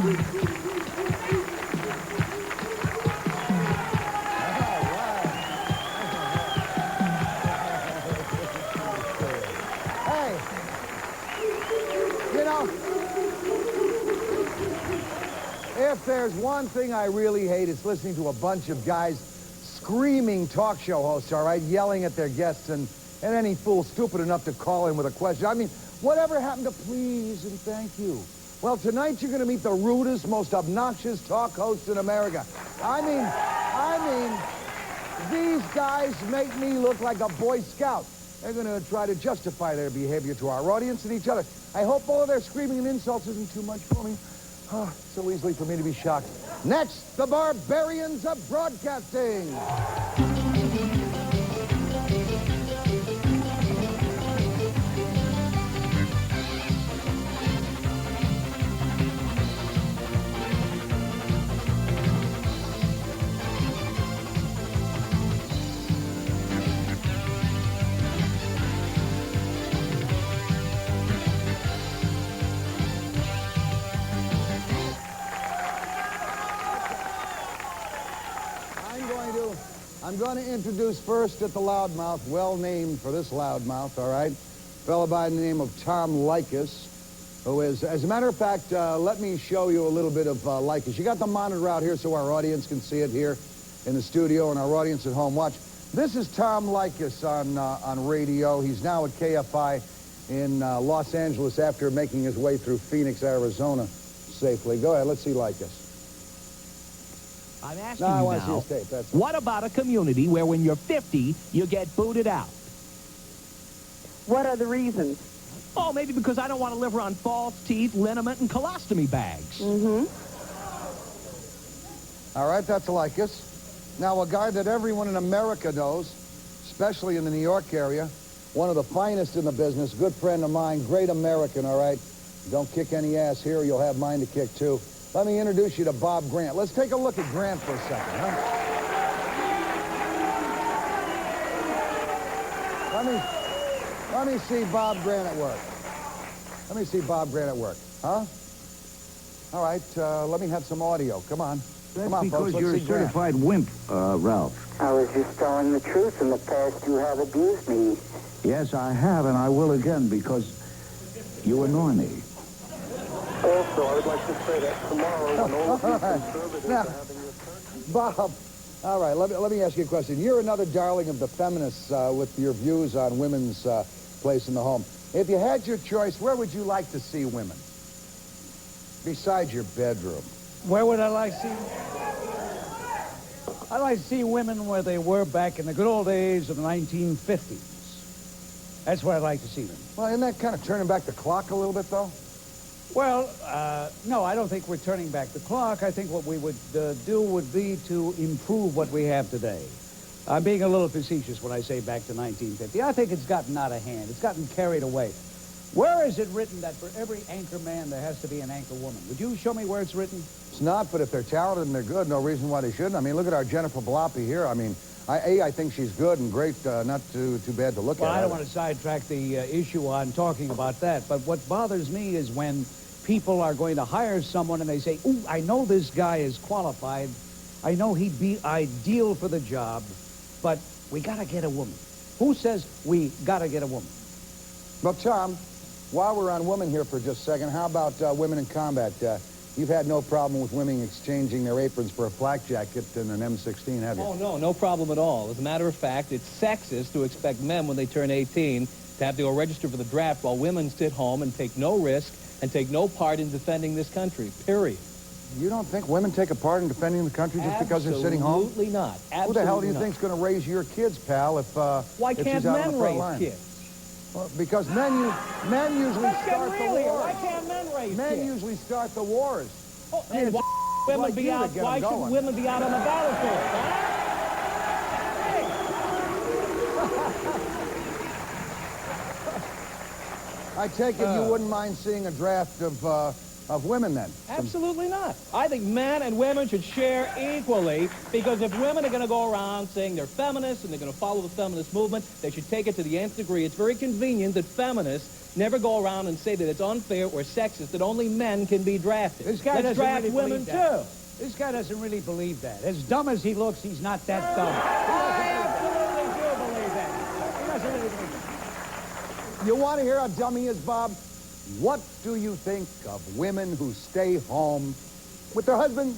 If there's one thing I really hate, it's listening to a bunch of guys screaming talk show hosts, all right, yelling at their guests and any fool stupid enough to call in with a question. I mean, whatever happened to please and thank you? Well, tonight you're going to meet the rudest, most obnoxious talk hosts in America. I mean, these guys make me look like a Boy Scout. They're going to try to justify their behavior to our audience and each other. I hope all of their screaming and insults isn't too much for me. Oh, so easily for me to be shocked. Next, the barbarians of broadcasting. I'm going to introduce first at the loudmouth, well named for this loudmouth, all right? Fellow by the name of Tom Likas, who is, as a matter of fact, let me show you a little bit of Likas. You got the monitor out here so our audience can see it here in the studio and our audience at home. Watch. This is Tom Likas on radio. He's now at KFI in Los Angeles after making his way through Phoenix, Arizona safely. Go ahead, let's see Likas. I'm asking you now, what about a community where when you're 50, you get booted out? What are the reasons? Oh, maybe because I don't want to live around false teeth, liniment, and colostomy bags. Mm-hmm. All right, that's Likas. Now, a guy that everyone in America knows, especially in the New York area, one of the finest in the business, good friend of mine, great American, all right? Don't kick any ass here, you'll have mine to kick, too. Let me introduce you to Bob Grant. Let's take a look at Grant for a second, huh? Let me see Bob Grant at work. Let me see Bob Grant at work, huh? All right, let me have some audio. Come on. That's Come on, because folks. you're a certified wimp, Ralph. I was just telling the truth. In the past, you have abused me. Yes, I have, and I will again because you annoy me. Also, I would like to say that tomorrow, when all of you conservatives are having your turn... Bob, all right, let me ask you a question. You're another darling of the feminists with your views on women's place in the home. If you had your choice, where would you like to see women? Besides your bedroom. Where would I like to see? I'd like to see women where they were back in the good old days of the 1950s. That's where I'd like to see them. Well, isn't that kind of turning back the clock a little bit, though? Well, no, I don't think we're turning back the clock. I think what we would do would be to improve what we have today. I'm being a little facetious when I say back to 1950. I think it's gotten out of hand. It's gotten carried away. Where is it written that for every anchor man there has to be an anchor woman? Would you show me where it's written? It's not, but if they're talented and they're good, no reason why they shouldn't. I mean, look at our Jennifer Bloppy here. I mean, I think she's good and great, not too bad to look at. Well, I don't want to sidetrack the issue on talking about that, but what bothers me is when people are going to hire someone and they say, ooh, I know this guy is qualified. I know he'd be ideal for the job, but we got to get a woman. Who says we got to get a woman? Well, Tom, while we're on women here for just a second, how about women in combat? You've had no problem with women exchanging their aprons for a flak jacket and an M16, have you? Oh, no problem at all. As a matter of fact, it's sexist to expect men when they turn 18 to have to go register for the draft while women sit home and take no risk and take no part in defending this country, period. You don't think women take a part in defending the country just because they're sitting home? Absolutely not. Absolutely Who the hell do you not. think's going to raise your kids, pal, if Why if can't she's out on men the front raise line? kids? Well, because men usually start the wars. Why can't men raise Men kids? usually start the wars. Oh, I mean, and why women like be you to out? get Why them should going. women be out on the battlefield? Huh? I take it you wouldn't mind seeing a draft of women then? Absolutely not. I think men and women should share equally, because if women are going to go around saying they're feminists and they're going to follow the feminist movement, they should take it to the nth degree. It's very convenient that feminists never go around and say that it's unfair or sexist that only men can be drafted. This guy Let's doesn't draft really women, believe that. too. This guy doesn't really believe that. As dumb as he looks, he's not that dumb. I absolutely do believe that. He doesn't really believe that. You want to hear how dumb he is, Bob? What do you think of women who stay home with their husband?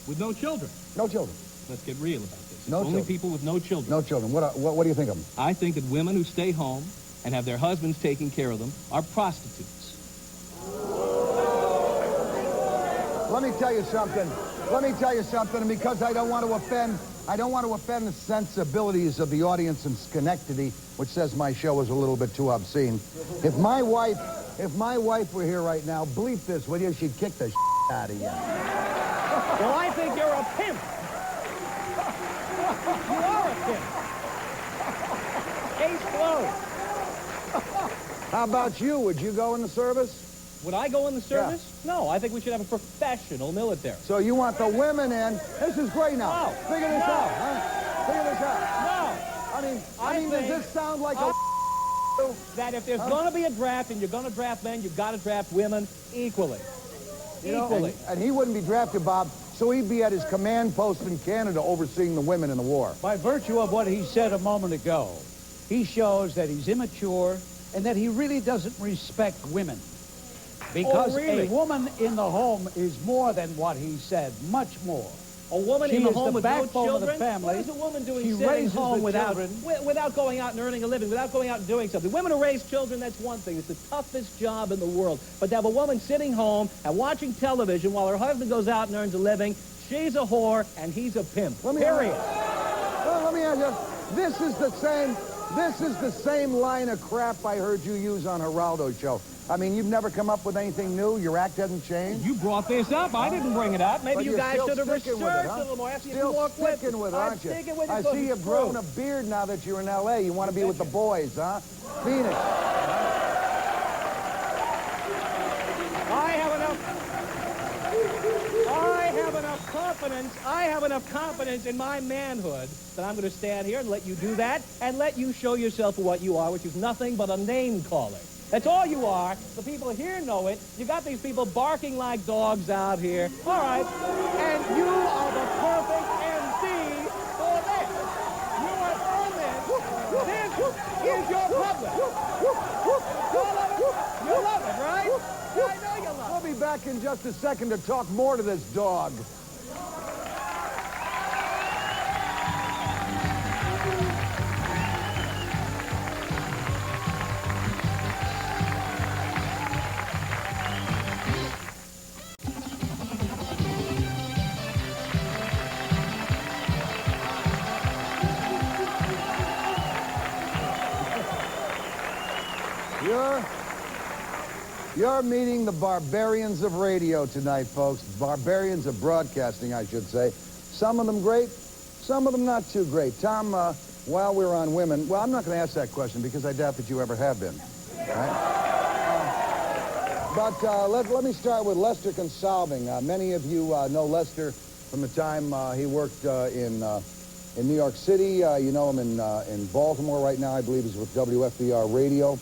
With no children. No children. Let's get real about this. It's No only children. people with no children. No children. What do you think of them? I think that women who stay home and have their husbands taking care of them are prostitutes. Let me tell you something. And because I don't want to offend the sensibilities of the audience in Schenectady, which says my show is a little bit too obscene. If my wife were here right now, bleep this, will you? She'd kick the out of you. Well, I think you're a pimp. You are a pimp. Case closed. How about you? Would you go in the service? Would I go in the service? No, I think we should have a professional military. So you want the women in? This is great now. No. Figure this out, huh? Figure this out. No. I mean, does this sound like a... That if there's going to be a draft and you're going to draft men, you've got to draft women equally. Equally. And he wouldn't be drafted, Bob, so he'd be at his command post in Canada overseeing the women in the war. By virtue of what he said a moment ago, he shows that he's immature and that he really doesn't respect women. Because really? a woman in the home is more than what he said, much more. A woman She in the is home the with no backbone of the children? family. What is a woman doing She sitting raises home the without going out and earning a living, without going out and doing something? Women who raise children, that's one thing. It's the toughest job in the world. But to have a woman sitting home and watching television while her husband goes out and earns a living, she's a whore and he's a pimp. Period. Let me ask you, this is the same line of crap I heard you use on Geraldo's show. I mean, you've never come up with anything new? Your act hasn't changed? You brought this up. I didn't bring it up. Maybe But you you're guys still should have sticking researched with it, huh? a little more. After Still you sticking with it, aren't you? I see you've grown a beard now that you're in L.A. You want to be with the boys, huh? Phoenix. I have enough confidence in my manhood that I'm going to stand here and let you do that and let you show yourself for what you are, which is nothing but a name caller. That's all you are. The people here know it. You got these people barking like dogs out here. All right. And you are the perfect MC for this. You are for this. This is your public. You love it, right? I know you love it. We'll be back in just a second to talk more to this dog. You're meeting the barbarians of radio tonight, folks. Barbarians of broadcasting, I should say. Some of them great, some of them not too great. Tom, while we're on women, well, I'm not going to ask that question because I doubt that you ever have been. Right? But let me start with Lester Consalving. Many of you know Lester from the time he worked in New York City. You know him in Baltimore right now. I believe he's with WFBR Radio.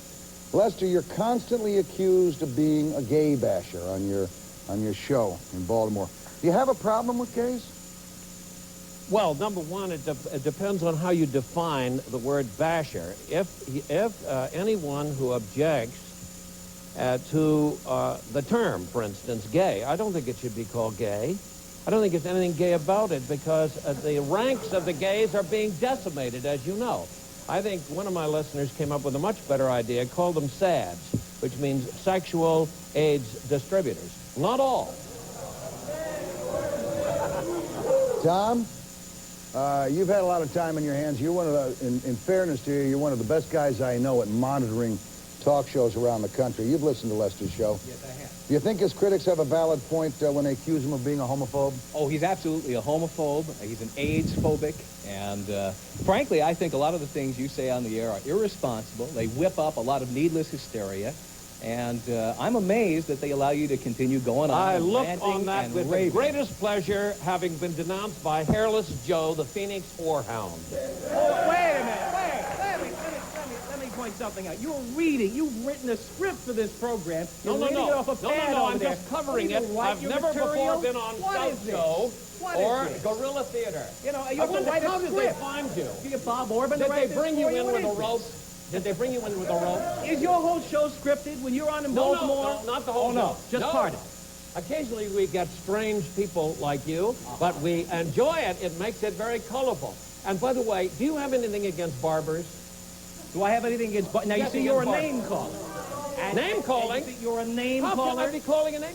Lester, you're constantly accused of being a gay basher on your show in Baltimore. Do you have a problem with gays? Well, number one, it depends on how you define the word basher. If anyone who objects to the term, for instance, gay, I don't think it should be called gay. I don't think there's anything gay about it because the ranks of the gays are being decimated, as you know. I think one of my listeners came up with a much better idea, called them SADs, which means sexual AIDS distributors. Not all. Tom, you've had a lot of time in your hands. You're one of the, in fairness to you, you're one of the best guys I know at monitoring talk shows around the country. You've listened to Lester's show. Yes, I have. Do you think his critics have a valid point when they accuse him of being a homophobe? Oh, he's absolutely a homophobe. He's an AIDS-phobic. And frankly, I think a lot of the things you say on the air are irresponsible. They whip up a lot of needless hysteria. And I'm amazed that they allow you to continue going on. I look ranting on that and with raving. the greatest pleasure, having been denounced by Hairless Joe, the Phoenix whorehound. Oh, wait a minute. Let me point find something out. You're reading. You've written a script for this program. You're No. reading it off a pad over I'm there. just covering it. You write I've your never material? before been on What is South this? Show What or is this? Guerrilla Theater. You know, you I have to wonder write how a did they script. find you? You get Bob Orban to Did write they this bring for you in What with is a this? rope? Did they bring you in with a rope? Is your whole show scripted when you're on in Baltimore? No, not the whole Oh, no, show. just part of it. Occasionally we get strange people like you, but we enjoy it. It makes it very colorful. And by the way, do you have anything against barbers? Do I have anything against... Now, you Yes, see, you're a against name caller. Name calling? And you think you're a name How caller? can I be calling a name?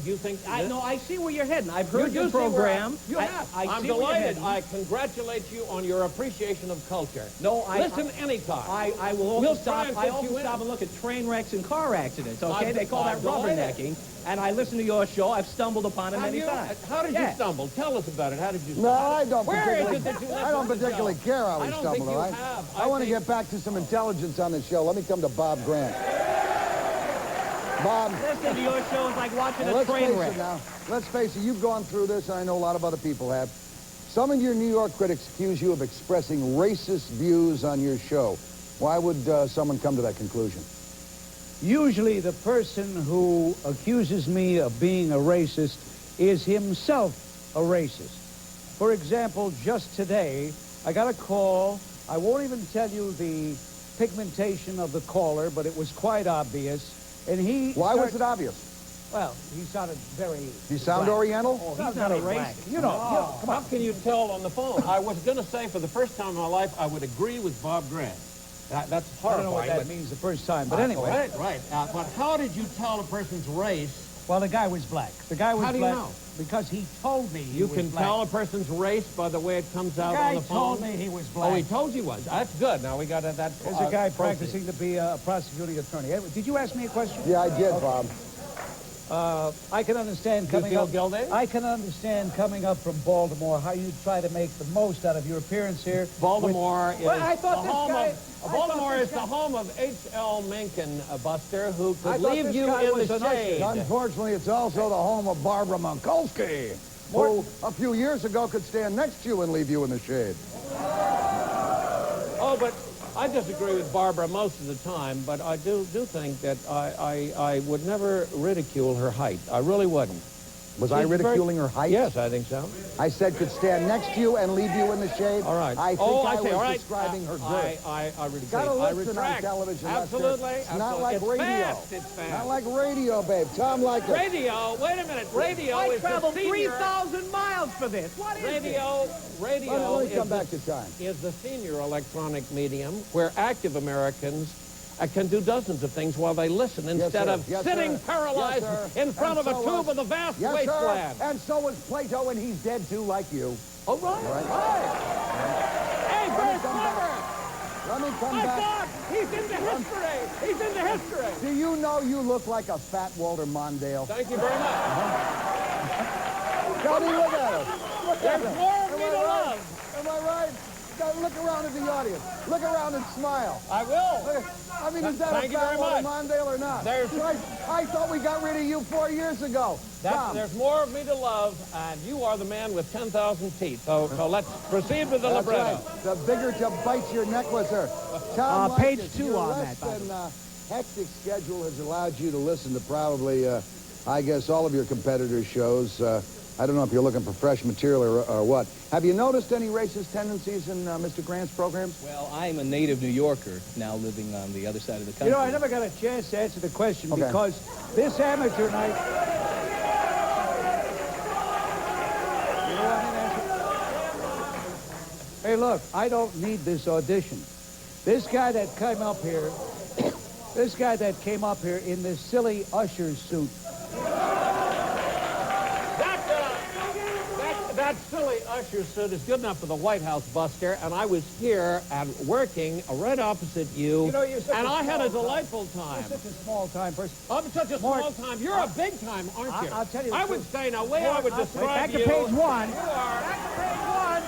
Do you think... No, I see where you're heading. I've heard You your see where program. You have. I'm see where you're delighted. heading. I congratulate you on your appreciation of culture. No, Listen anytime. I will also We'll stop. try and I fit also you in. stop and look at train wrecks and car accidents. Okay, I'm- they call that I'm delighted. rubbernecking. And I listen to your show. I've stumbled upon it many times. How did you Yeah. stumble? Tell us about it. How did you No, stumble? I don't Where particularly, is it that you I don't listen to the particularly show? care how I we don't stumbled, think all you right? have. I want to think- get back to some intelligence on the show. Let me come to Bob Grant. Bob, Listening to your show is like watching a let's train face wreck. it now. Let's face it, you've gone through this, and I know a lot of other people have. Some of your New York critics accuse you of expressing racist views on your show. Why would someone come to that conclusion? Usually the person who accuses me of being a racist is himself a racist. For example, just today, I got a call. I won't even tell you the pigmentation of the caller, but it was quite obvious. And he... Why was it obvious? Well, he sounded very... You sound black. Oriental? Oh, he's not a racist. You know, come How on. can you tell on the phone? I was going to say, for the first time in my life, I would agree with Bob Grant. That's I horrifying. don't know what that but- means the first time, but anyway. Right. But how did you tell a person's race? Well, the guy was black. The guy was How do you black know? because he told me he You was can black. tell a person's race by the way it comes out guy on the phone? told me he was black. Oh, he told you was. That's good. Now we got that. There's a guy practicing to be a prosecuting attorney. Did you ask me a question? Yeah, I did, Bob. I can understand You coming feel up. guilty? I can understand coming up from Baltimore how you try to make the most out of your appearance here. Baltimore is Well, I thought the this home guy- of. I thought Baltimore this is guy- the home of H.L. Mencken, Buster, who I could thought leave this you guy in was the an usher. shade. Unfortunately, it's also the home of Barbara Monkulski, who a few years ago could stand next to you and leave you in the shade. Oh, but I disagree with Barbara most of the time, but I do think that I would never ridicule her height. I really wouldn't. Was I She's very- ridiculing her height? Yes, I think so. I said could stand next to you and leave you in the shade. All right. I think I see. was All right. describing her girth. I really Gotta I listen on retract. television, Lester. Absolutely. It's not like It's radio. Fast. It's fast. Not like radio, babe. Tom like it. Radio. Wait a minute. Radio I is traveled the senior. 3,000 miles for this. What is this? Radio Let me come is back the- to time. is the senior electronic medium where active Americans can do dozens of things while they listen instead sir. of Yes, sitting sir. paralyzed Yes, sir. in front And of a so tube was- of the vast Yes, wasteland. sir. And so was Plato, and he's dead too, like you. Oh, right. Hey, Let very me come clever. back. Let me come My back. God, he's into history. He's into history. Do you know you look like a fat Walter Mondale? Thank you very much. Johnny, look at him. Look at There's him. more of Am me I to right? love. Am I right? Now, look around at the audience. Look around and smile. I will. I mean, is that Thank a you fat very Walter much. Mondale or not? I thought we got rid of you 4 years ago. Tom. There's more of me to love, and you are the man with 10,000 teeth. So let's proceed with the That's libretto. right. The bigger to bite your necklacer. Tom, page Leykis, 2 your on less that, by the than hectic schedule has allowed you to listen to probably, I guess, all of your competitors' shows. I don't know if you're looking for fresh material or what. Have you noticed any racist tendencies in Mr. Grant's programs? Well, I'm a native New Yorker, now living on the other side of the country. You know, I never got a chance to answer the question Okay. because this amateur night... You know what I mean, answer? Hey, look, I don't need this audition. This guy that came up here, this guy that came up here in this silly usher suit, That silly usher suit is good enough for the White House, Buster, and I was here and working right opposite you, You know, you're such and a I had a small delightful time. you're such a small-time person. I'm such a small time. You're a big time, aren't you? I'll tell you the I would truth. say, now, way I would I'll say, describe back to you. page 1. You are. Back to page 1.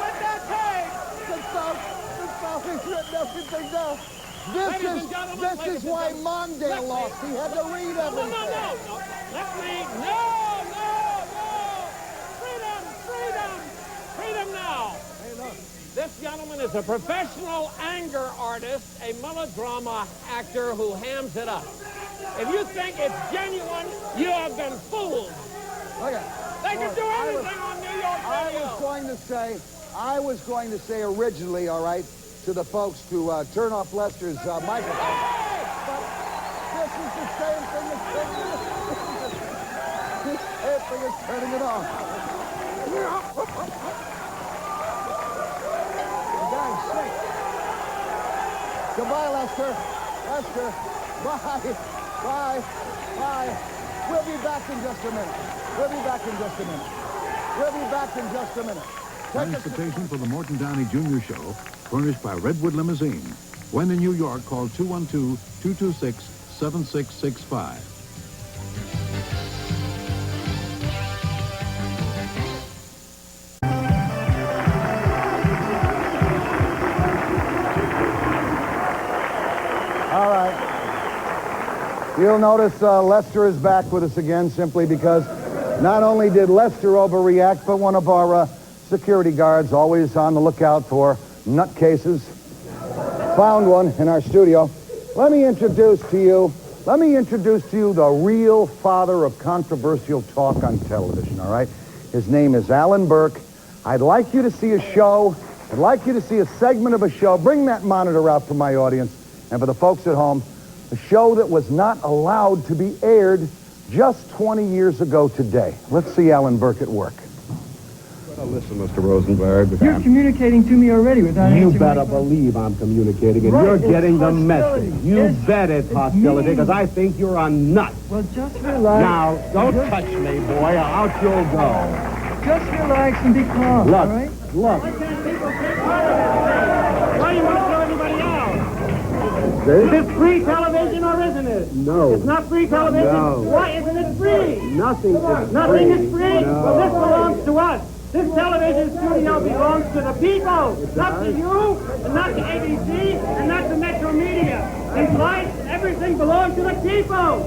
But that page. The South has written everything down. Ladies and gentlemen, This ladies is and why gentlemen, Mondale lost. He had to read No. everything. Let me. No. Freedom now. Hey, look. This gentleman is is a professional anger artist, a melodrama actor who hams it up. If you think it's genuine, you have been fooled. Okay. They can do anything on New York radio. I was going to say originally, all right, to the folks to turn off Lester's microphone. But this is the same thing as turning it off. The same thing as turning it off. For God's sake. Goodbye, Lester. Lester. Bye. Bye. Bye. We'll be back in just a minute. We'll be back in just a minute. We'll be back in just a minute. Transportation for the Morton Downey Jr. Show, furnished by Redwood Limousine. When in New York, call 212-226-7665. All right. You'll notice Lester is back with us again simply because not only did Lester overreact, but one of our security guards, always on the lookout for nutcases, found one in our studio. Let me introduce to you the real father of controversial talk on television, all right? His name is Alan Burke. I'd like you to see a show. I'd like you to see a segment of a show. Bring that monitor out for my audience and for the folks at home. A show that was not allowed to be aired just 20 years ago today. Let's see Alan Burke at work. Well, listen, Mr. Rosenberg. You're communicating to me already without You answering better my question. believe I'm communicating, and Right, you're it's getting the hostility. message. You Yes, bet it's hostility, mean. because I think you're a nut. Well, just relax. Now, don't touch me, boy, or out you'll go. Just relax and be calm, Look, all right? look. Why do you want to throw everybody out? See? Is this free television or isn't it? No. It's not free television? No. Why isn't it free? Nothing is Nothing free. is free? No. Well, this belongs to us. This television studio belongs to the people, not to you, and not to ABC, and not to Metro Media. In life, everything belongs to the people.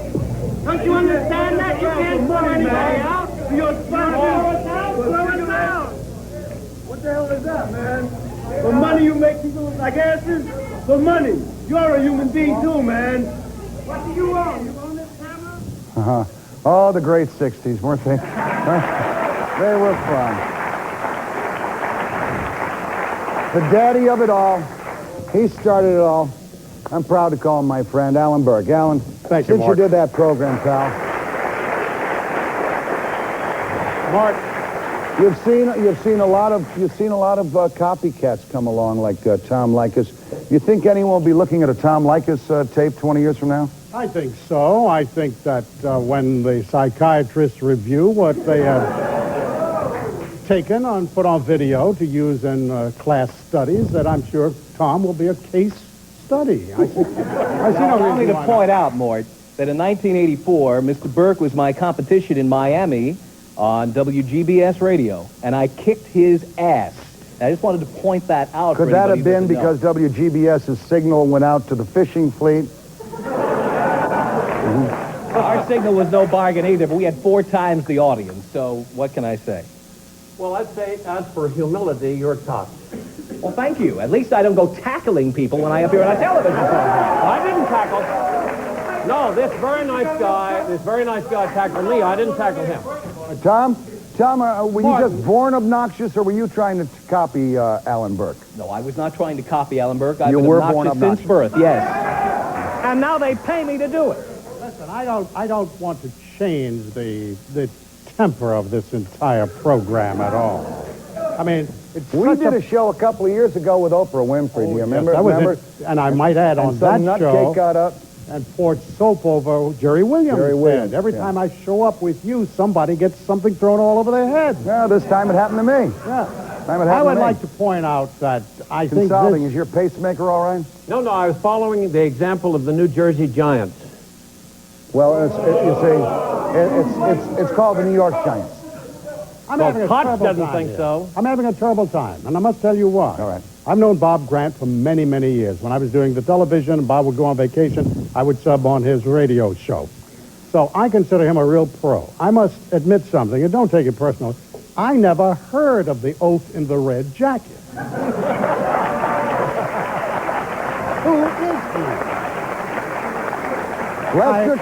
Don't you understand that? You can't throw anybody out. You're throw us out, throw us out. What the hell is that, man? For money you make people look like asses? For money. You're a human being too, man. What do you own? You own this camera? Uh-huh. Oh, the great 60s, weren't they? They were fun. The daddy of it all. He started it all. I'm proud to call him my friend, Alan Burke. Alan, Thank you, since you Mark. did that program, pal, Mark, you've seen a lot of copycats come along like Tom Leykis. You think anyone will be looking at a Tom Leykis tape 20 years from now? I think so. I think that when the psychiatrists review what they have taken and put on video to use in class studies, that I'm sure Tom will be a case study. I see no Allow me reason to why point not. out, Mort, that in 1984, Mr. Burke was my competition in Miami on WGBS radio, and I kicked his ass. I just wanted to point that out. Could for that anybody have been who doesn't know. because WGBS's signal went out to the fishing fleet? Our signal was no bargain either, but we had 4 times the audience, so what can I say? Well, I'd say, as for humility, you're tough. Well, thank you. At least I don't go tackling people when I appear on a television program. I didn't tackle. No, this very nice guy tackled me. I didn't tackle him. Tom, were you just born obnoxious, or were you trying to copy Alan Burke? No, I was not trying to copy Alan Burke. I've You been were born obnoxious since birth, yes. And now they pay me to do it. Listen, I don't want to change the temper of this entire program at all. I mean, We did a show a couple of years ago with Oprah Winfrey. Do you remember? That was remember? it. And I might add, on And that some show, nutcake got up. and poured soap over Jerry Williams. Jerry Williams, Every yeah. time I show up with you, somebody gets something thrown all over their head. Yeah, this time it happened to me. Yeah. I would like to point out that I think Consulting, this... is your pacemaker all right? No, I was following the example of the New Jersey Giants. Well, it's called the New York Giants. I'm having a Potts terrible doesn't time think here. so. I'm having a terrible time, and I must tell you why. All right. I've known Bob Grant for many, many years. When I was doing the television and Bob would go on vacation, I would sub on his radio show. So I consider him a real pro. I must admit something, and don't take it personal. I never heard of the Oath in the Red Jacket. Lester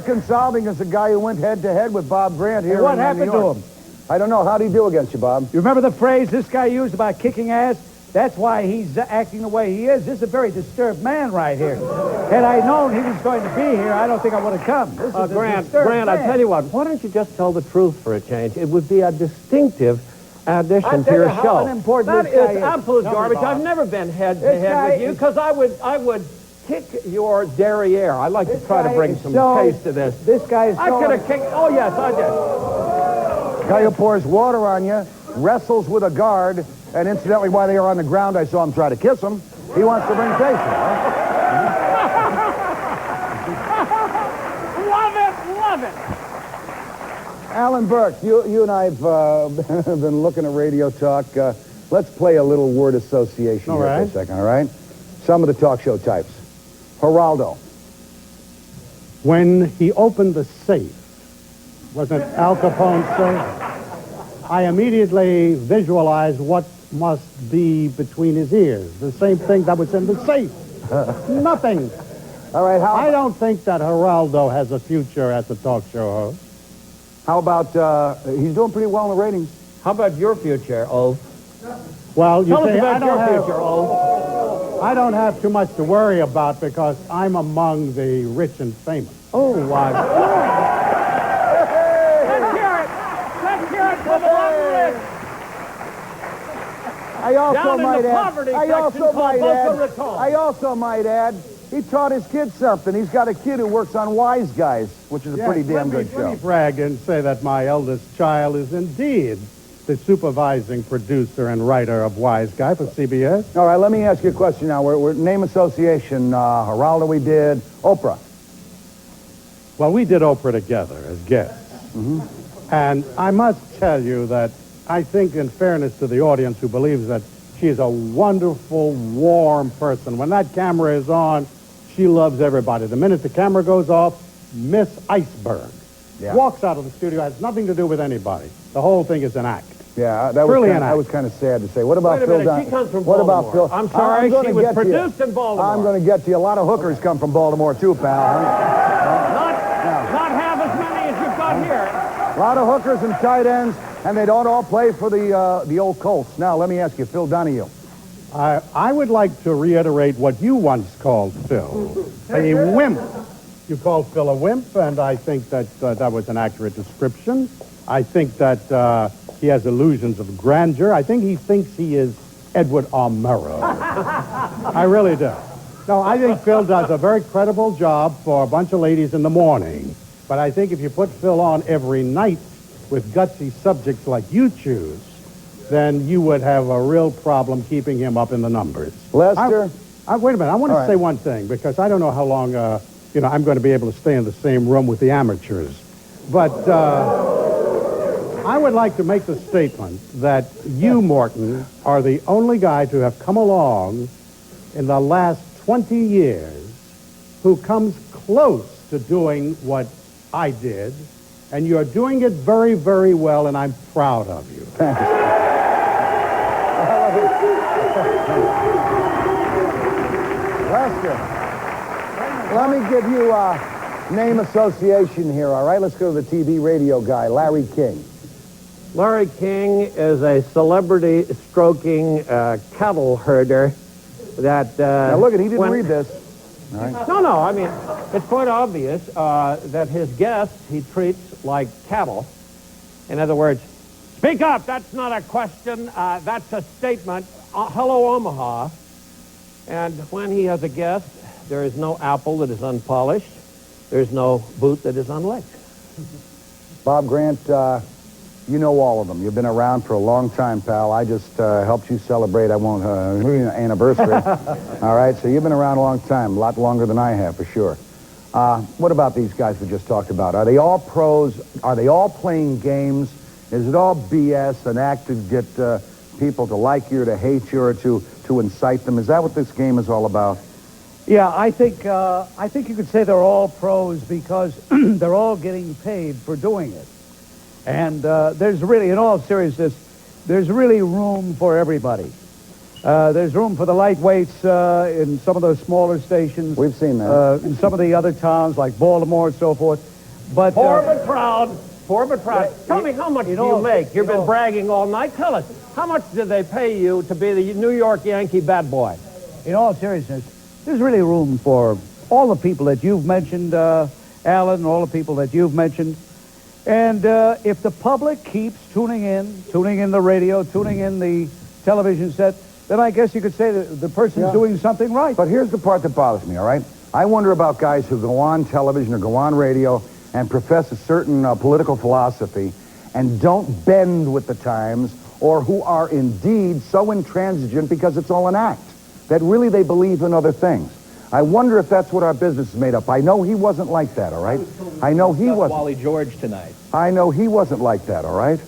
Consolving is the guy who went head-to-head with Bob Grant here. And what in happened New to York. him? I don't know. How did he do against you, Bob? You remember the phrase this guy used about kicking ass? That's why he's acting the way he is. This is a very disturbed man right here. Had I known he was going to be here, I don't think I would have come. This is Grant, I tell you what, why don't you just tell the truth for a change? It would be a distinctive addition to your show. Unimportant That is absolute garbage. I've never been head-to-head with you because I would kick your derriere. I like to try to bring some taste to this. This guy is I could have kicked... Oh, yes, I did. Guy who pours water on you, wrestles with a guard, and incidentally, while they are on the ground, I saw him try to kiss him. He wants to bring taste, right? Love it! Alan Burke, you and I have been looking at Radio Talk. Let's play a little word association here for a second, all right? Some of the talk show types. Geraldo. When he opened the safe, wasn't Al Capone's safe? I immediately visualized what must be between his ears. The same thing that was in the safe. Nothing. All right, I don't think that Geraldo has a future as a talk show host. How about, he's doing pretty well in the ratings. How about your future, O? Well, you Tell us see, about your future, O. I don't have too much to worry about because I'm among the rich and famous. Oh, wow. Let's hear it for the rich. I also might add, he taught his kids something. He's got a kid who works on Wise Guys, which is a pretty damn good show. Let me brag and say that my eldest child is indeed the supervising producer and writer of Wise Guy for CBS. All right, let me ask you a question now. We're name association. Geraldo we did. Oprah. Well, we did Oprah together as guests. Mm-hmm. And I must tell you that I think, in fairness to the audience who believes that she is a wonderful, warm person. When that camera is on, she loves everybody. The minute the camera goes off, Miss Iceberg walks out of the studio, has nothing to do with anybody. The whole thing is an act. Yeah, that was kind of sad to say. What about Phil Downey? She comes from Baltimore. I'm sorry, she was produced in Baltimore. I'm going to get to you. A lot of hookers come from Baltimore, too, pal. Not half as many as you've got here. A lot of hookers and tight ends, and they don't all play for the old Colts. Now, let me ask you, Phil Downey. I would like to reiterate what you once called Phil, a wimp. You called Phil a wimp, and I think that that was an accurate description. I think that he has illusions of grandeur. I think he thinks he is Edward R. Murrow. I really do. No, I think Phil does a very credible job for a bunch of ladies in the morning. But I think if you put Phil on every night with gutsy subjects like you choose, then you would have a real problem keeping him up in the numbers. Lester? Wait a minute. I want to say one thing, because I don't know how long, I'm going to be able to stay in the same room with the amateurs. But I would like to make the statement that you, Morton, are the only guy to have come along in the last 20 years who comes close to doing what I did, and you're doing it very, very well, and I'm proud of you. Thanks. Lester, let me give you a name association here, all right? Let's go to the TV radio guy, Larry King. Larry King is a celebrity stroking cattle herder that... now, look, he didn't read this. All right. No, I mean, it's quite obvious that his guests he treats like cattle. In other words, speak up, that's not a question, that's a statement. Hello, Omaha. And when he has a guest, there is no apple that is unpolished. There's no boot that is unlicked. Bob Grant, you know all of them. You've been around for a long time, pal. I just helped you celebrate, anniversary. All right, so you've been around a long time, a lot longer than I have, for sure. What about these guys we just talked about? Are they all pros? Are they all playing games? Is it all BS, an act to get people to like you or to hate you or to incite them? Is that what this game is all about? Yeah, I think you could say they're all pros because they're all getting paid for doing it. And there's really, in all seriousness, there's really room for everybody. There's room for the lightweights in some of those smaller stations. We've seen that. In some of the other towns like Baltimore and so forth. But Poor but proud. Poor but proud. Tell me, how much do you make? You've been bragging all night. Tell us, how much do they pay you to be the New York Yankee bat boy? in all seriousness, there's really room for all the people that you've mentioned, Alan, all the people that you've mentioned. And if the public keeps tuning in the radio, tuning in the television set, then I guess you could say that the person's doing something right. But here's the part that bothers me, all right? I wonder about guys who go on television or go on radio and profess a certain political philosophy and don't bend with the times, or who are indeed so intransigent because it's all an act, that really they believe in other things. I wonder if that's what our business is made up. I know he wasn't like that, all right? I know he wasn't. Wally George tonight. I know he wasn't like that, all right?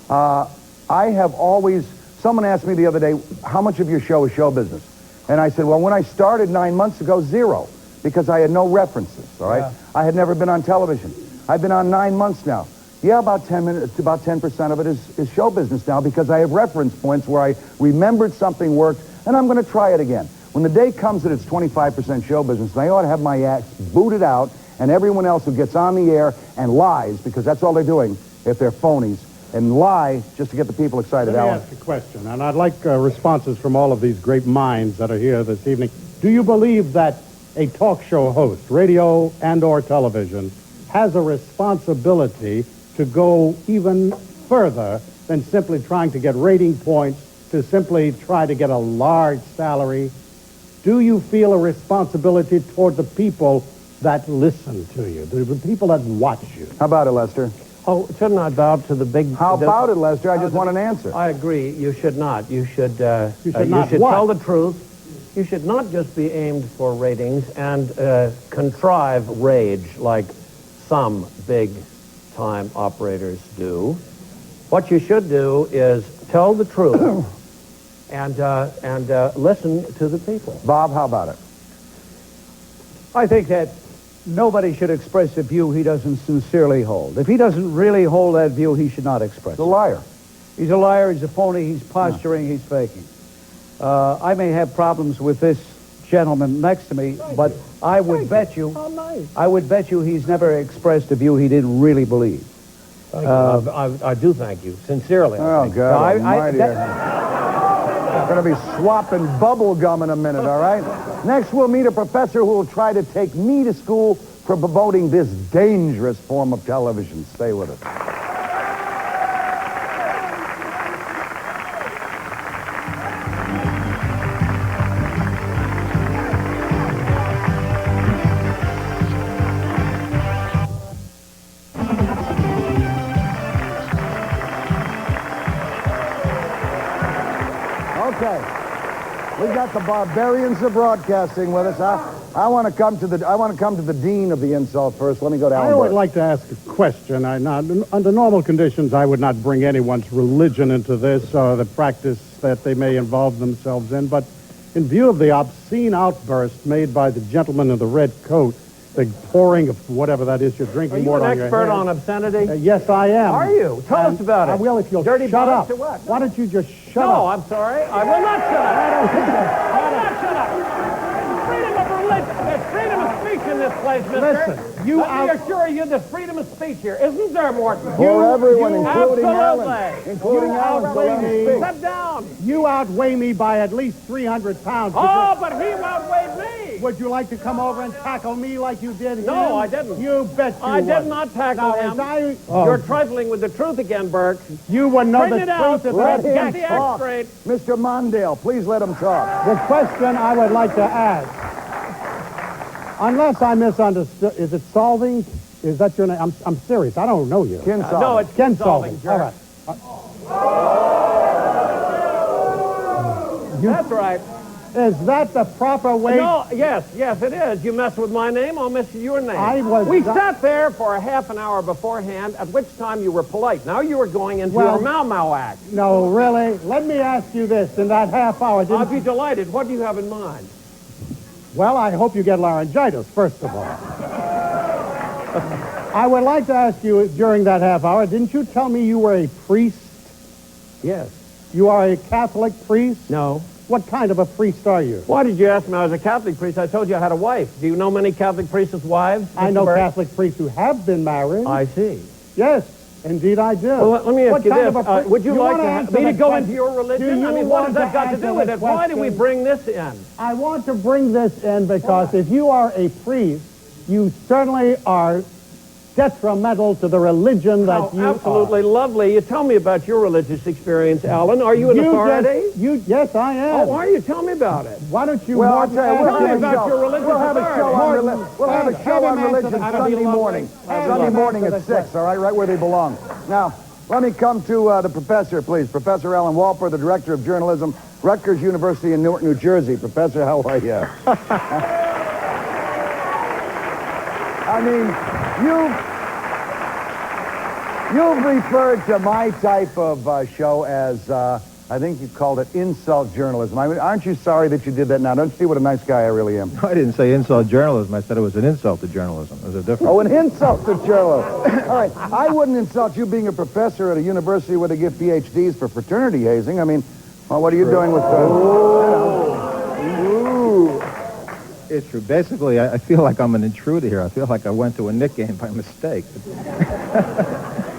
I have always, someone asked me the other day, how much of your show is show business? And I said, well, when I started 9 months ago, 0, because I had no references, all right? Yeah. I had never been on television. I've been on 9 months now. Yeah, about 10 minutes, about 10% of it is show business now, because I have reference points where I remembered something worked, and I'm going to try it again. When the day comes that it's 25% show business, I ought to have my act booted out, and everyone else who gets on the air and lies, because that's all they're doing if they're phonies, and lie just to get the people excited. Let me ask a question, and I'd like responses from all of these great minds that are here this evening. Do you believe that a talk show host, radio and or television, has a responsibility to go even further than simply trying to get rating points, to simply try to get a large salary? Do you feel a responsibility toward the people that listen to you, the people that watch you? How about it, Lester? Oh, should not bow to the big... How about it, Lester? I just want an answer. I agree. You should not. You should not tell the truth. You should not just be aimed for ratings and contrive rage like some big-time operators do. What you should do is tell the truth and listen to the people. Bob, how about it? I think that nobody should express a view he doesn't sincerely hold. If he doesn't really hold that view, he should not express it. He's a liar. He's a liar, he's a phony, he's posturing, he's faking. I may have problems with this gentleman next to me, but I would bet you, I would bet you he's never expressed a view he didn't really believe. I do thank you, sincerely. Oh, God almighty. I'm going to be swapping bubble gum in a minute, all right? Next, we'll meet a professor who will try to take me to school for promoting this dangerous form of television. Stay with us. Okay, we got the barbarians of broadcasting with us. I want to come to the dean of the insult first. Let me go down. I would like to ask a question. Under normal conditions, I would not bring anyone's religion into this or the practice that they may involve themselves in. But in view of the obscene outburst made by the gentleman in the red coat, the pouring of whatever that is you're drinking, Morton, on your head. Are you an expert on obscenity? Yes, I am. Are you? Tell us about it. I will if you'll Dirty shut up. to what? Why don't you just shut up? No, I'm sorry. I will not shut up. I will not shut up. Freedom of religion. There's freedom of speech in this place, mister. Listen, Let me assure you there's freedom of speech here. Isn't there, Morton? For everyone, including absolutely. Alan. Including Alan, so let me speak. Step down. You outweigh me by at least 300 pounds. Oh, but he outweighed me. Would you like to come over and tackle me like you did him? No, I didn't. You bet you I would. did not tackle him. You're trifling with the truth again, Burke. You would know Bring the it out. truth. Let him Get the act talk. straight. Mr. Mondale, please let him talk. The question I would like to ask, unless I misunderstood, is it Solving? Is that your name? I'm serious. I don't know you. Ken Solving. No, it's Ken Solving. All right. That's right. Is that the proper way? No, yes, it is. You mess with my name, I'll mess with your name. We sat there for a half an hour beforehand, at which time you were polite. Now you were going into your Mau act. No, really? Let me ask you this. In that half hour, I'd be delighted. What do you have in mind? Well, I hope you get laryngitis, first of all. I would like to ask you, during that half hour, didn't you tell me you were a priest? Yes. You are a Catholic priest? No. What kind of a priest are you? Why did you ask me? I was a Catholic priest. I told you I had a wife. Do you know many Catholic priests' wives? I Mr. know Burke? Catholic priests who have been married. I see. Yes, indeed I do. Well, let me ask you this. Would you like wanna me to go question? into your religion? Do I mean, you what want has that to got to do with answer it? the Why do we question? bring this in? I want to bring this in because if you are a priest, you certainly are detrimental to the religion that you absolutely are. lovely. You tell me about your religious experience, Alan. Are you an authority? Yes, I am. Oh, are you? Tell me about it. Why don't you, Well, I'll Morton, tell you, tell me about your religious we'll have a show on authority. we'll have a show on religion Sunday morning. Sunday morning at 6, all right where they belong. Now, let me come to the professor, please. Professor Alan Walper, the director of journalism, Rutgers University in Newark, New Jersey. Professor, how are you? I mean, you've referred to my type of show as, I think you called it insult journalism. I mean, aren't you sorry that you did that now? Don't you see what a nice guy I really am? I didn't say insult journalism. I said it was an insult to journalism. There's a difference. Oh, an insult to journalism. All right, I wouldn't insult you being a professor at a university where they give PhDs for fraternity hazing. I mean, well, what are you doing with It's true. Basically, I feel like I'm an intruder here. I feel like I went to a Knick game by mistake.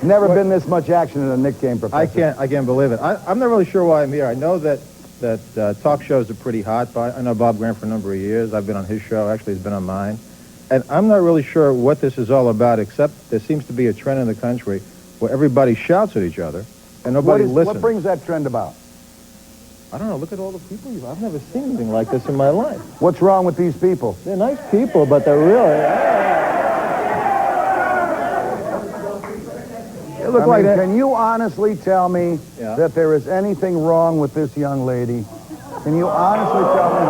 Never been this much action in a Knick game, Professor. I can't believe it. I'm not really sure why I'm here. I know that talk shows are pretty hot. I know Bob Graham for a number of years. I've been on his show. Actually, he's been on mine. And I'm not really sure what this is all about, except there seems to be a trend in the country where everybody shouts at each other and nobody listens. What brings that trend about? I don't know. Look at all the people. I've never seen anything like this in my life. What's wrong with these people? They're nice people, but they're really... They look like can you honestly tell me that there is anything wrong with this young lady? Can you honestly tell me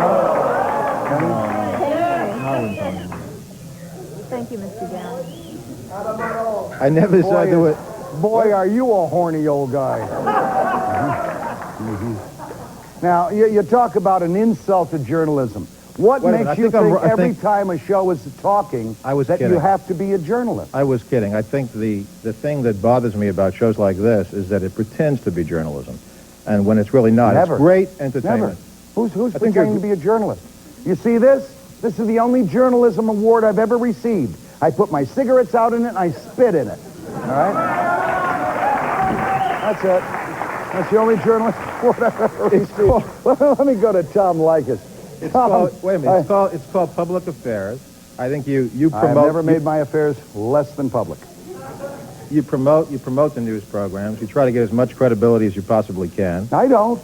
Thank you, Mr. Downey. I never said there was... Boy, are you a horny old guy. Now, you talk about an insult to journalism. What makes you think every time a show is talking that you have to be a journalist? I was kidding. I think the thing that bothers me about shows like this is that it pretends to be journalism. And when it's really not. Never. It's great entertainment. Never. Who's pretending to be a journalist? You see this? This is the only journalism award I've ever received. I put my cigarettes out in it and I spit in it. All right? That's it. That's the only journalist award I've ever received. Let me go to Tom Likas. It's called, wait a minute, it's called Public Affairs. I think you promote... I've never made my affairs less than public. You promote the news programs. You try to get as much credibility as you possibly can. I don't.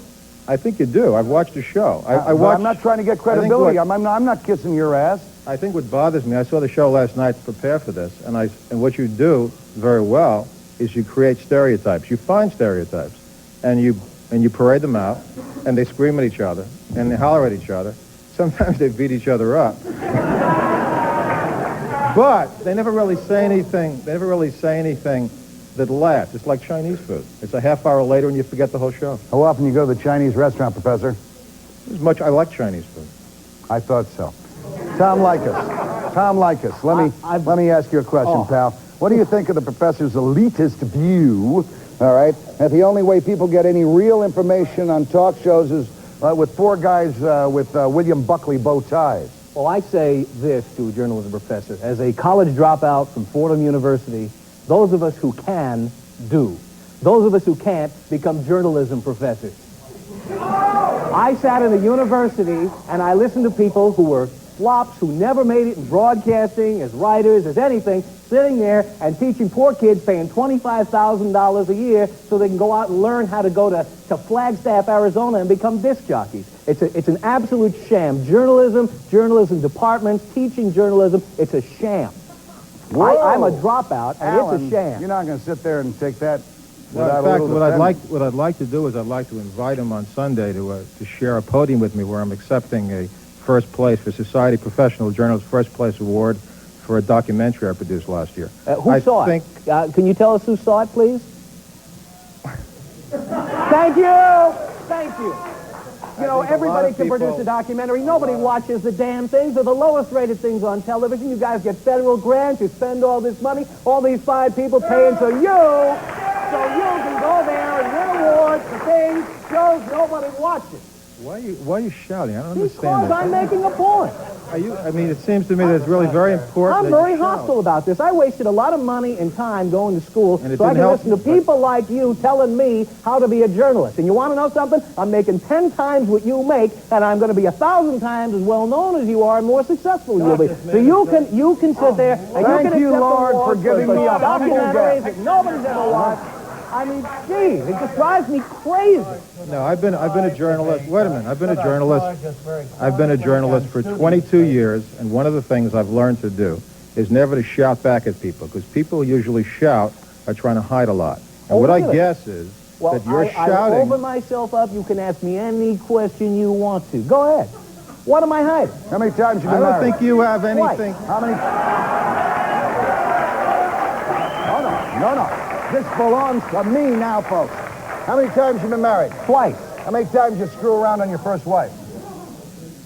I think you do. I've watched the show. I'm not trying to get credibility. I'm not kissing your ass. I think what bothers me, I saw the show last night to prepare for this, and what you do very well is you create stereotypes. You find stereotypes, and you parade them out, and they scream at each other, and they holler at each other. Sometimes they beat each other up. But they never really say anything. They never really say anything that lasts. It's like Chinese food. It's a half hour later and you forget the whole show. How often you go to the Chinese restaurant, Professor? As much. I like Chinese food. I thought so. Tom Likas, let me ask you a question, pal. What do you think of the professor's elitist view, all right, that the only way people get any real information on talk shows is with four guys with William Buckley bow ties? Well, I say this to a journalism professor. As a college dropout from Fordham University, those of us who can, do. Those of us who can't become journalism professors. I sat in a university and I listened to people who were flops, who never made it in broadcasting, as writers, as anything, sitting there and teaching poor kids, paying $25,000 a year so they can go out and learn how to go to Flagstaff, Arizona and become disc jockeys. It's an absolute sham. Journalism departments, teaching journalism, it's a sham. I'm a dropout, and Alan, it's a sham. You're not going to sit there and take that Well, without in fact, a little what I'd like to do is I'd like to invite him on Sunday to share a podium with me where I'm accepting a first place for Society Professional Journalist First Place Award for a documentary I produced last year. Who saw it? Can you tell us who saw it, please? Thank you! Thank you. You know, everybody can produce a documentary. Nobody watches the damn things. They're the lowest rated things on television. You guys get federal grants. You spend all this money. All these fine people paying so you can go there and win awards for things, shows nobody watches. Why are you shouting? I don't understand Because I'm making a point. I mean, it seems to me that it's really very important. I'm very hostile about this. I wasted a lot of money and time going to school so I can listen to people like you telling me how to be a journalist. And you want to know something? I'm making 10 times what you make, and I'm going to be 1,000 times as well known as you are and more successful you'll be. So you can sit there and Thank you, Lord, for giving me a documentaries that nobody's ever watched. I mean, gee, it just drives me crazy. No, I've been a journalist. Wait a minute. I've been a journalist. I've been a journalist for 22 years, and one of the things I've learned to do is never to shout back at people, because people usually shout are trying to hide a lot. And what I guess is that you're shouting. I open myself up. You can ask me any question you want to. Go ahead. What am I hiding? How many times you been married? I don't married? think you have anything. What? How many? No. This belongs to me now, folks. How many times you been married? Twice. How many times you screw around on your first wife?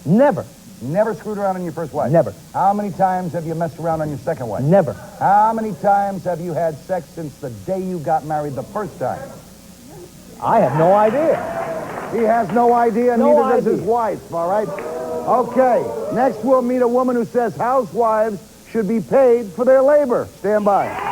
Never. Never screwed around on your first wife? Never. How many times have you messed around on your second wife? Never. How many times have you had sex since the day you got married the first time? I have no idea. He has no idea, neither does his wife, all right? Okay, next we'll meet a woman who says housewives should be paid for their labor. Stand by.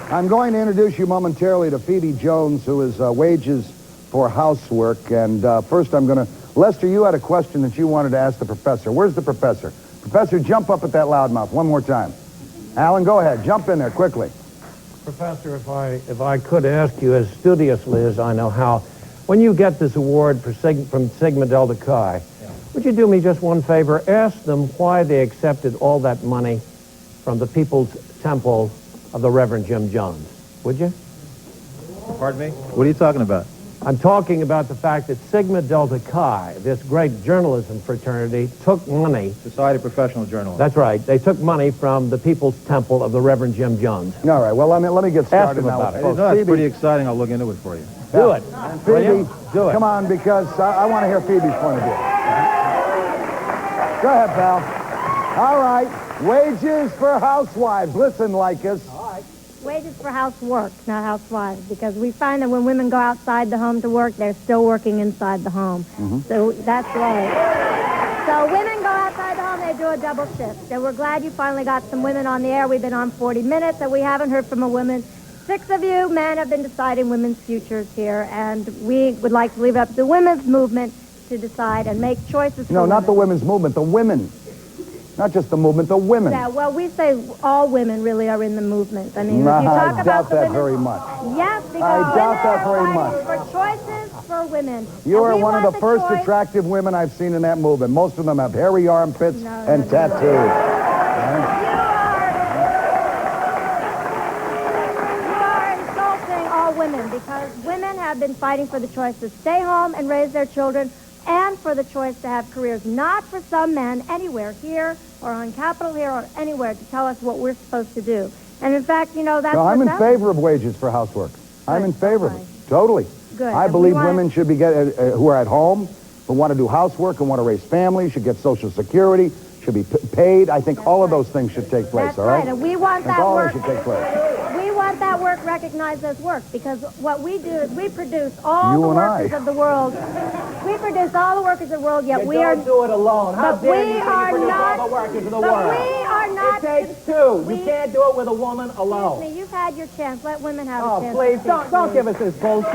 I'm going to introduce you momentarily to Phoebe Jones, who is wages for housework. And first I'm going to... Lester, you had a question that you wanted to ask the professor. Where's the professor? Professor, jump up at that loudmouth one more time. Alan, go ahead. Jump in there quickly. Professor, if I could ask you, as studiously as I know how, when you get this award for from Sigma Delta Chi, would you do me just one favor? Ask them why they accepted all that money from the People's Temple of the Reverend Jim Jones, would you? Pardon me? What are you talking about? I'm talking about the fact that Sigma Delta Chi, this great journalism fraternity, took money... Society of Professional Journalists. That's right. They took money from the People's Temple of the Reverend Jim Jones. All right. Well, let me get started now. Ask them about it. No, that's pretty exciting. I'll look into it for you. Do it. Phoebe, do it. Come on, because I want to hear Phoebe's point of view. Go ahead, pal. All right. Wages for housewives. Listen, Lycus. Wages for housework, not housewives, because we find that when women go outside the home to work, they're still working inside the home. So that's right. So women go outside the home, they do a double shift. So we're glad you finally got some women on the air. We've been on 40 minutes, and we haven't heard from a woman. 6 of you men have been deciding women's futures here, and we would like to leave it up to the women's movement to decide and make choices for women. No, not the women's movement, the women. Not just the movement, the women. Yeah, well, we say all women really are in the movement. I mean, if you talk about the women... I doubt that very much. Yes, because I doubt that very much. For choices for women. You are one of the first attractive women I've seen in that movement. Most of them have hairy armpits and tattoos. You are insulting all women, because women have been fighting for the choice to stay home and raise their children, and for the choice to have careers, not for some men anywhere here or on Capitol Hill or anywhere to tell us what we're supposed to do. And in fact, you know, that's I'm in favor of wages for housework. I'm in favor of it. Totally. Good. I believe women should be who are at home, who want to do housework and want to raise families, should get Social Security, should be paid. I think all of those things should take place, that's all right? Right. And we want that all work. Should take place. We want that work recognized as work, because what we do is we produce all the workers of the world. We produce all the workers of the world, yet we don't do it alone. How but dare we you are produce not. all the workers of the but world? we are not. It takes two. You can't do it with a woman alone. Excuse me, you've had your chance. Let women have a chance. Oh, please, don't give us this bullshit.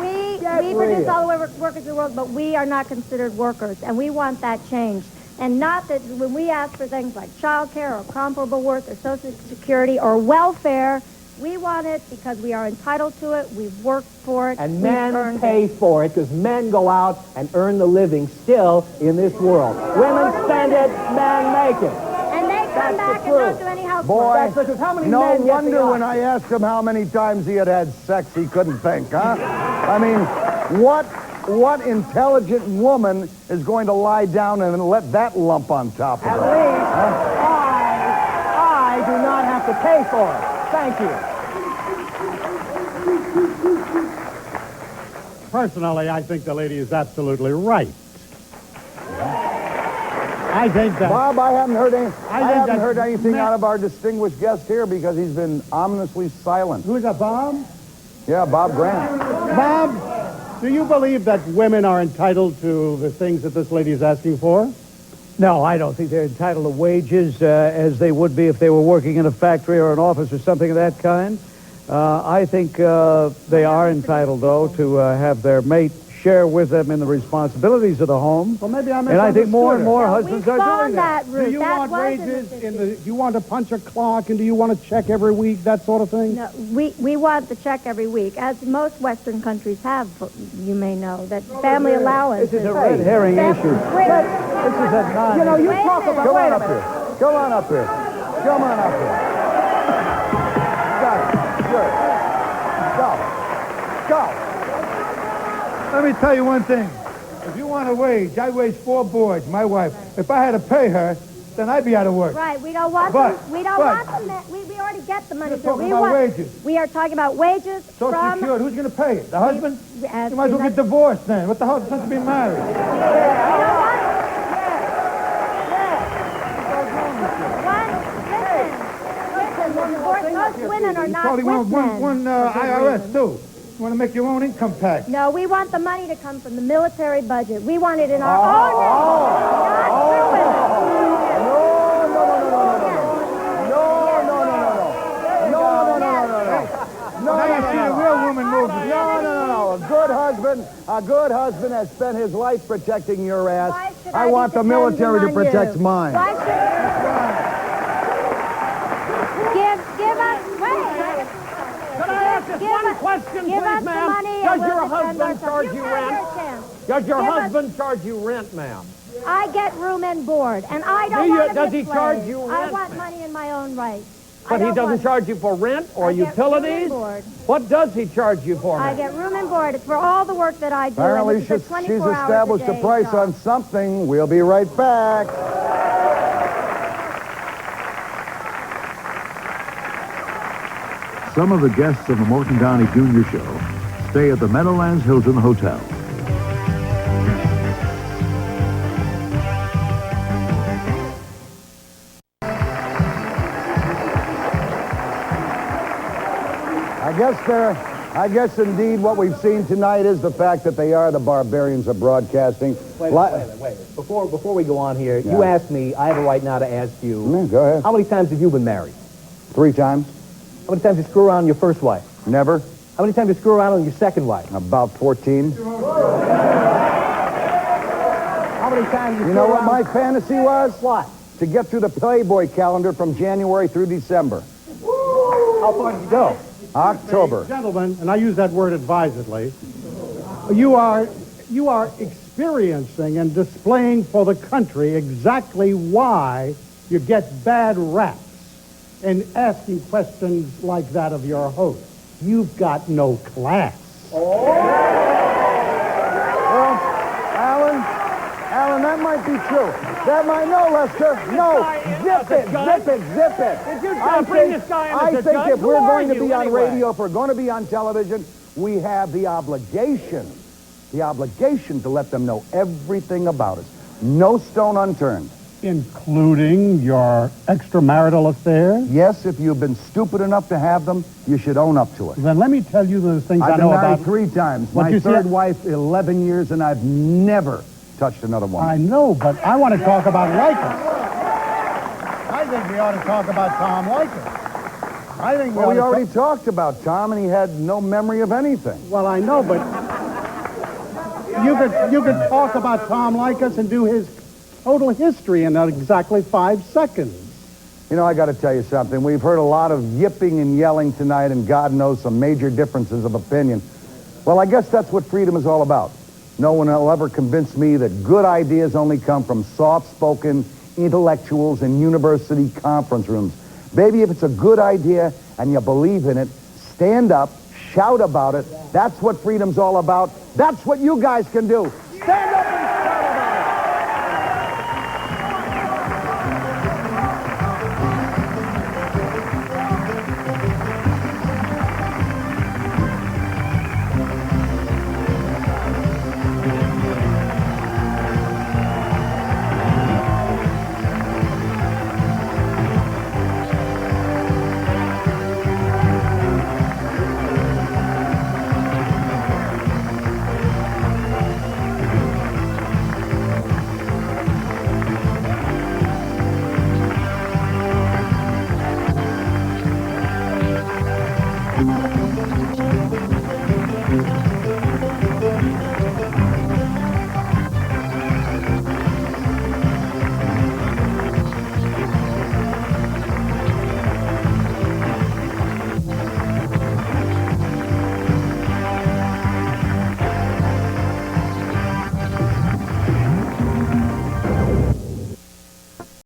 We produce all the workers of the world, but we are not considered workers, and we want that changed. And not that when we ask for things like child care or comparable work or Social Security or welfare, we want it because we are entitled to it, we've worked for it, and men pay for it, because men go out and earn the living still in this world. Women spend it, men make it. And they come back and don't do any housework. Boy, how many no men get wonder when I asked him how many times he had sex, he couldn't think, huh? I mean, what intelligent woman is going to lie down and let that lump on top of her? At least I do not have to pay for it. Thank you. Personally, I think the lady is absolutely right. I think that... Bob, I haven't heard anything out of our distinguished guest here because he's been ominously silent. Who's that, Bob? Yeah, Bob Grant. Bob, do you believe that women are entitled to the things that this lady is asking for? No, I don't think they're entitled to wages as they would be if they were working in a factory or an office or something of that kind. I think they are entitled, though, to have their mate share with them in the responsibilities of the home. Well, maybe I And I think more and more No, husbands are doing that. Do you want wages do you want to punch a clock and do you want to check every week, that sort of thing? No, we want the check every week, as most Western countries have, you may know, that family allowance. This is a red herring issue. This is a non... You know, you talk about... Come on up here. Come on up here. Come on up here. Got it. Sure. Go. Let me tell you one thing. If you want a wage, I wage 4 boards, my wife. If I had to pay her, then I'd be out of work. Right, we don't want them. We don't want them. We already get the money. We're talking about wages. We are talking about wages Social from... Security, who's going to pay it? The husband? You might as well get divorced then. What the hell is sense of being married? Most women are not with men. One IRS, too. You want to make your own income tax. No, we want the money to come from the military budget. We want it in our own name, not through women. Now you see the real woman moving. No. A good husband has spent his life protecting your ass. I want the military to protect mine. Why should... Give us... Wait. Could I ask just one question, please, ma'am? Does your husband charge you rent? Does your husband charge you rent, ma'am? I get room and board, and I don't want to Does be he charge you rent? I want money in my own right. But he doesn't charge you for rent or utilities? What does he charge you for? I get room and board. It's for all the work that I do. Apparently and it's a she's 24 established hours a price on something. We'll be right back. Some of the guests of the Morton Downey Jr. Show stay at the Meadowlands Hilton Hotel. I guess indeed what we've seen tonight is the fact that they are the barbarians of broadcasting. Wait. Before we go on here, you asked me, I have a right now to ask you. Go ahead. How many times have you been married? 3 times. How many times did you screw around on your first wife? Never. How many times did you screw around on your second wife? About 14. How many times You know what my fantasy was? What? To get through the Playboy calendar from January through December. How far did you go? October. Gentlemen, and I use that word advisedly, you are experiencing and displaying for the country exactly why you get bad raps in asking questions like that of your host. You've got no class. Well, Alan, that might be true. That might, no, Lester, no, zip it. Did you bring this guy in as a I think judge? if we're going to be on anyway? radio, if we're going to be on television, we have the obligation to let them know everything about us. No stone unturned. Including your extramarital affairs? Yes, if you've been stupid enough to have them, you should own up to it. Then let me tell you the things I I've know been married about... 3 times. My third wife, 11 years, and I've never touched another woman. I know, but I want to talk about Lycus. I think we ought to talk about Tom Lycus. I think we already talked about Tom, and he had no memory of anything. Well, I know, but you could talk about Tom Lycus and do his total history in exactly 5 seconds. You know, I got to tell you something. We've heard a lot of yipping and yelling tonight, and God knows some major differences of opinion. Well, I guess that's what freedom is all about. No one will ever convince me that good ideas only come from soft-spoken intellectuals in university conference rooms. Baby, if it's a good idea and you believe in it, stand up, shout about it. That's what freedom's all about. That's what you guys can do. Stand up